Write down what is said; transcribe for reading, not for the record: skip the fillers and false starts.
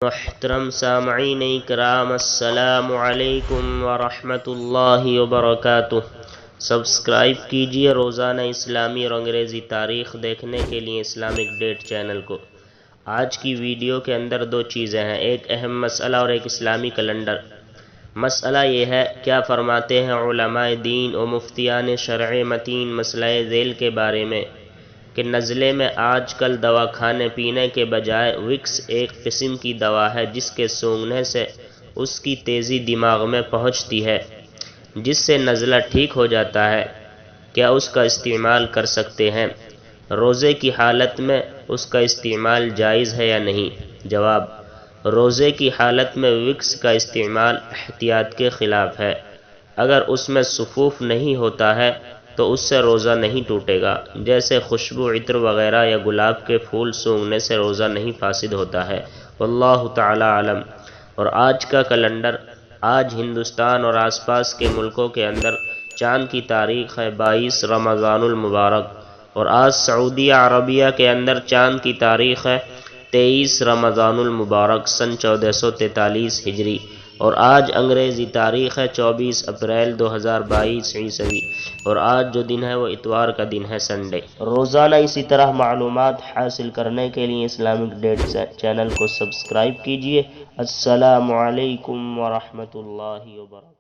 محترم سامعین کرام، السلام علیکم ورحمۃ اللہ وبرکاتہ۔ سبسکرائب کیجیے روزانہ اسلامی اور انگریزی تاریخ دیکھنے کے لیے اسلامک ڈیٹ چینل کو۔ آج کی ویڈیو کے اندر دو چیزیں ہیں، ایک اہم مسئلہ اور ایک اسلامی کیلنڈر۔ مسئلہ یہ ہے، کیا فرماتے ہیں علماء دین و مفتیان شرع متین مسئلہ ذیل کے بارے میں کہ نزلے میں آج کل دوا کھانے پینے کے بجائے وکس ایک قسم کی دوا ہے جس کے سونگھنے سے اس کی تیزی دماغ میں پہنچتی ہے جس سے نزلہ ٹھیک ہو جاتا ہے، کیا اس کا استعمال کر سکتے ہیں؟ روزے کی حالت میں اس کا استعمال جائز ہے یا نہیں؟ جواب: روزے کی حالت میں وکس کا استعمال احتیاط کے خلاف ہے۔ اگر اس میں سفوف نہیں ہوتا ہے تو اس سے روزہ نہیں ٹوٹے گا، جیسے خوشبو، عطر وغیرہ یا گلاب کے پھول سونگھنے سے روزہ نہیں فاسد ہوتا ہے۔ واللہ تعالی عالم۔ اور آج کا کیلنڈر، آج ہندوستان اور آس پاس کے ملکوں کے اندر چاند کی تاریخ ہے 22 رمضان المبارک، اور آج سعودیہ عربیہ کے اندر چاند کی تاریخ ہے 23 رمضان المبارک سن 1443 ہجری، اور آج انگریزی تاریخ ہے 24 اپریل 2022 عیسوی، اور آج جو دن ہے وہ اتوار کا دن ہے، سنڈے۔ روزانہ اسی طرح معلومات حاصل کرنے کے لیے اسلامک ڈیٹ چینل کو سبسکرائب کیجیے۔ السلام علیکم ورحمۃ اللہ وبرکاتہ۔